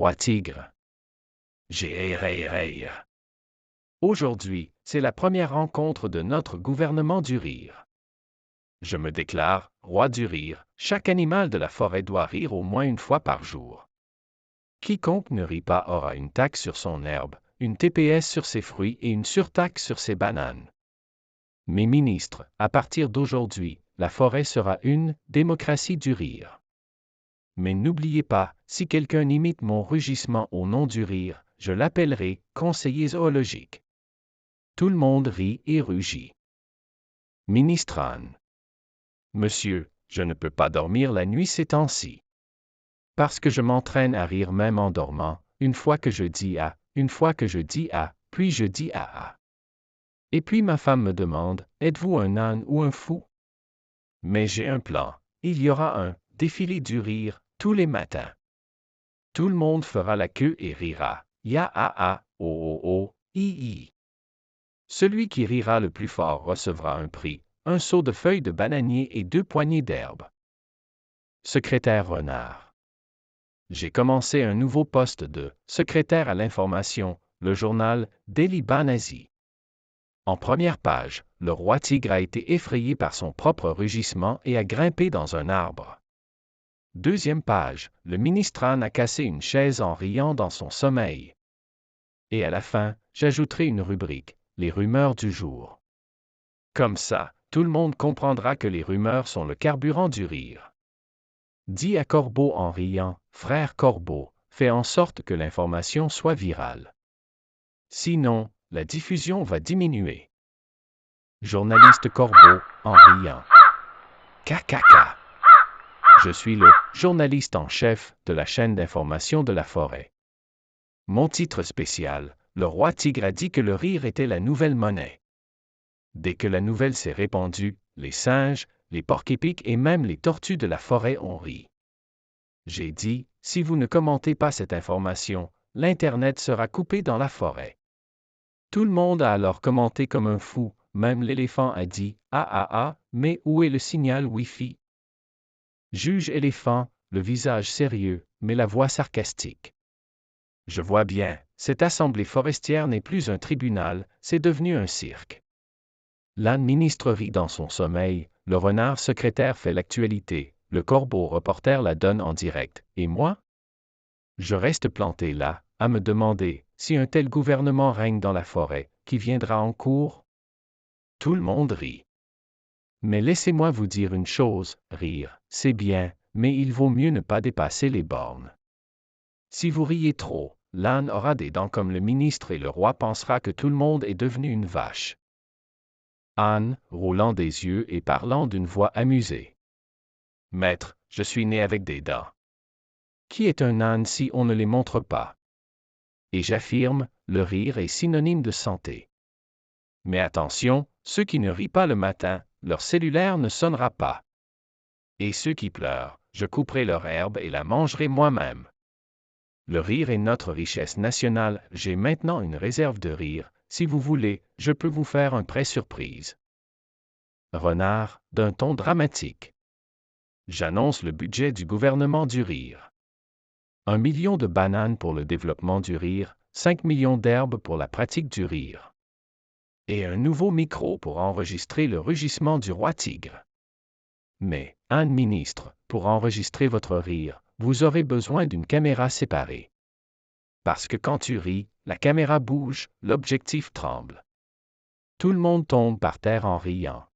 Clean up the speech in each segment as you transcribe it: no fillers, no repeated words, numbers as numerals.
roi tigre. Aujourd'hui, c'est la première rencontre de notre gouvernement du rire. Je me déclare roi du rire. Chaque animal de la forêt doit rire au moins une fois par jour. Quiconque ne rit pas aura une taxe sur son herbe, une TPS sur ses fruits et une surtaxe sur ses bananes. Mes ministres, à partir d'aujourd'hui, la forêt sera une démocratie du rire. Mais n'oubliez pas, si quelqu'un imite mon rugissement au nom du rire, je l'appellerai conseiller zoologique. Tout le monde rit et rugit. Ministre Anne. Monsieur, je ne peux pas dormir la nuit ces temps-ci. Parce que je m'entraîne à rire même en dormant, une fois que je dis A, une fois que je dis A, puis je dis A. Et puis ma femme me demande, êtes-vous un âne ou un fou? Mais j'ai un plan, il y aura un défilé du rire tous les matins. Tout le monde fera la queue et rira, ya a, oh, i. Celui qui rira le plus fort recevra un prix, un seau de feuilles de bananier et 2 poignées d'herbe. Secrétaire Renard. J'ai commencé un nouveau poste de secrétaire à l'information, le journal Daily Banazi. En première page, le roi tigre a été effrayé par son propre rugissement et a grimpé dans un arbre. Deuxième page, le ministre Anne a cassé une chaise en riant dans son sommeil. Et à la fin, j'ajouterai une rubrique, les rumeurs du jour. Comme ça, tout le monde comprendra que les rumeurs sont le carburant du rire. Dis à Corbeau en riant, frère Corbeau, fais en sorte que l'information soit virale. Sinon, la diffusion va diminuer. Journaliste Corbeau, en riant. Kakaka. Je suis le journaliste en chef de la chaîne d'information de la forêt. Mon titre spécial, le roi tigre a dit que le rire était la nouvelle monnaie. Dès que la nouvelle s'est répandue, les singes, les porcs-épics et même les tortues de la forêt ont ri. J'ai dit, si vous ne commentez pas cette information, l'Internet sera coupé dans la forêt. Tout le monde a alors commenté comme un fou, même l'éléphant a dit, mais où est le signal Wi-Fi? Juge éléphant, le visage sérieux, mais la voix sarcastique. Je vois bien, cette assemblée forestière n'est plus un tribunal, c'est devenu un cirque. L'âne ministre rit dans son sommeil, le renard secrétaire fait l'actualité, le corbeau reporter la donne en direct, et moi? Je reste planté là, à me demander, si un tel gouvernement règne dans la forêt, qui viendra en cour? Tout le monde rit. Mais laissez-moi vous dire une chose, rire, c'est bien, mais il vaut mieux ne pas dépasser les bornes. Si vous riez trop, l'âne aura des dents comme le ministre et le roi pensera que tout le monde est devenu une vache. Anne, roulant des yeux et parlant d'une voix amusée. Maître, je suis né avec des dents. Qui est un âne si on ne les montre pas? Et j'affirme, le rire est synonyme de santé. Mais attention, ceux qui ne rient pas le matin, leur cellulaire ne sonnera pas. Et ceux qui pleurent, je couperai leur herbe et la mangerai moi-même. Le rire est notre richesse nationale, j'ai maintenant une réserve de rire, si vous voulez, je peux vous faire un prêt surprise. Renard, d'un ton dramatique. J'annonce le budget du gouvernement du rire. 1 million de bananes pour le développement du rire, 5 millions d'herbes pour la pratique du rire. Et un nouveau micro pour enregistrer le rugissement du roi tigre. Mais, Anne ministre, pour enregistrer votre rire, vous aurez besoin d'une caméra séparée. Parce que quand tu ris, la caméra bouge, l'objectif tremble. Tout le monde tombe par terre en riant.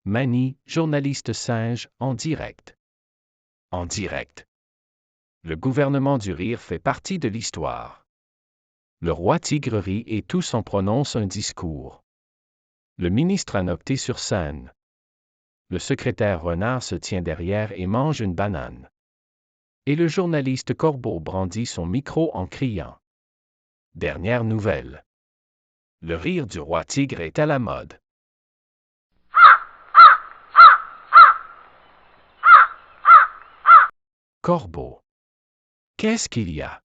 Mani, journaliste singe, en direct. En direct. Le gouvernement du rire fait partie de l'histoire. Le roi tigre rit et tous en prononcent un discours. Le ministre a opté sur scène. Le secrétaire renard se tient derrière et mange une banane. Et le journaliste corbeau brandit son micro en criant. Dernière nouvelle. Le rire du roi tigre est à la mode. Corbeau. Qu'est-ce qu'il y a?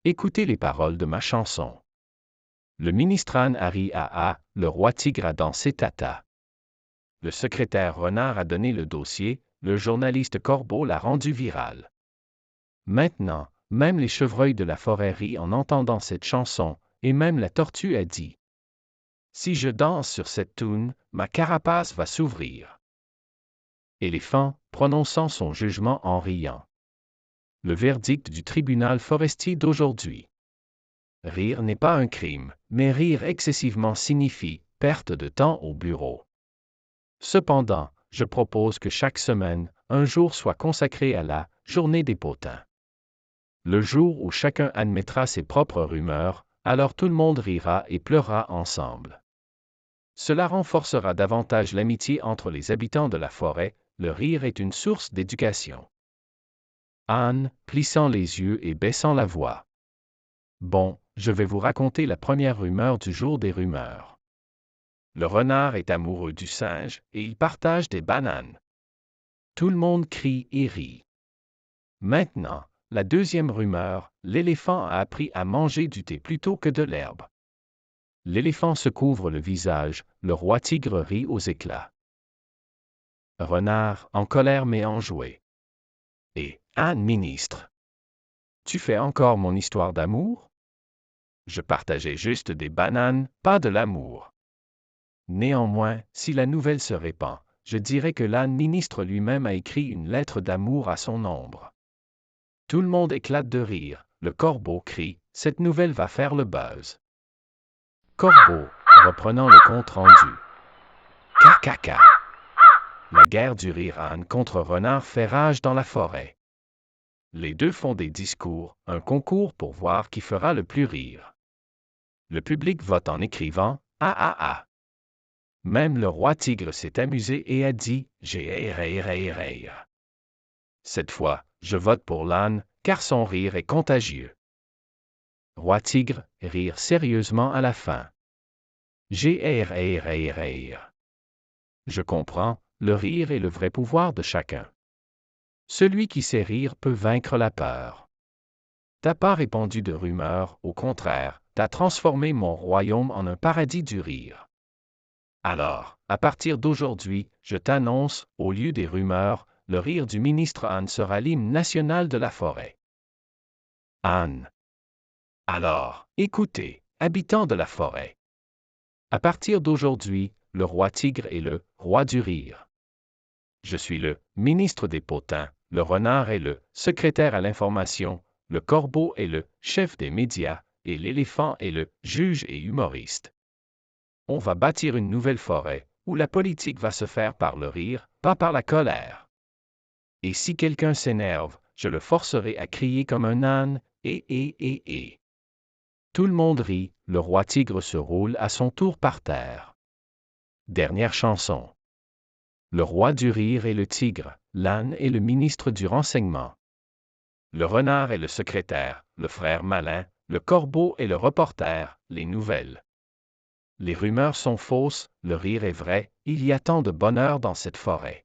Écoutez les paroles de ma chanson. Le ministre Anne a ri le roi tigre a dansé tata. Le secrétaire renard a donné le dossier, le journaliste corbeau l'a rendu viral. Maintenant, même les chevreuils de la forêt rient en entendant cette chanson, et même la tortue a dit. Si je danse sur cette toune, ma carapace va s'ouvrir. Éléphant, prononçant son jugement en riant. Le verdict du tribunal forestier d'aujourd'hui. Rire n'est pas un crime, mais rire excessivement signifie perte de temps au bureau. Cependant, je propose que chaque semaine, un jour soit consacré à la Journée des potins. Le jour où chacun admettra ses propres rumeurs, alors tout le monde rira et pleurera ensemble. Cela renforcera davantage l'amitié entre les habitants de la forêt, le rire est une source d'éducation. Anne, plissant les yeux et baissant la voix. Bon, je vais vous raconter la première rumeur du jour des rumeurs. Le renard est amoureux du singe et il partage des bananes. Tout le monde crie et rit. Maintenant, la deuxième rumeur, l'éléphant a appris à manger du thé plutôt que de l'herbe. L'éléphant se couvre le visage, le roi tigre rit aux éclats. Renard, en colère mais enjoué. Et, Anne ministre. Tu fais encore mon histoire d'amour? Je partageais juste des bananes, pas de l'amour. Néanmoins, si la nouvelle se répand, je dirais que l'âne ministre lui-même a écrit une lettre d'amour à son ombre. Tout le monde éclate de rire, le corbeau crie, cette nouvelle va faire le buzz. Corbeau, reprenant le compte rendu. Cacaca. La guerre du rire âne contre renard fait rage dans la forêt. Les deux font des discours, un concours pour voir qui fera le plus rire. Le public vote en écrivant « Ah ah ah ». Même le roi tigre s'est amusé et a dit « J'ai rire ». Cette fois, je vote pour l'âne, car son rire est contagieux. Roi tigre, rire sérieusement à la fin. J'ai rire. Je comprends, le rire est le vrai pouvoir de chacun. Celui qui sait rire peut vaincre la peur. T'as pas répandu de rumeurs, au contraire, t'as transformé mon royaume en un paradis du rire. Alors, à partir d'aujourd'hui, je t'annonce, au lieu des rumeurs, le rire du ministre Anne sera l'hymne national de la forêt. Anne. Alors, écoutez, habitants de la forêt. À partir d'aujourd'hui, le roi tigre est le roi du rire. Je suis le ministre des potins, le renard est le secrétaire à l'information, le corbeau est le chef des médias, et l'éléphant est le juge et humoriste. On va bâtir une nouvelle forêt, où la politique va se faire par le rire, pas par la colère. Et si quelqu'un s'énerve, je le forcerai à crier comme un âne, et. Tout le monde rit, le roi tigre se roule à son tour par terre. Dernière chanson. Le roi du rire est le tigre, l'âne est le ministre du renseignement. Le renard est le secrétaire, le frère malin, le corbeau est le reporter, les nouvelles. Les rumeurs sont fausses, le rire est vrai, il y a tant de bonheur dans cette forêt.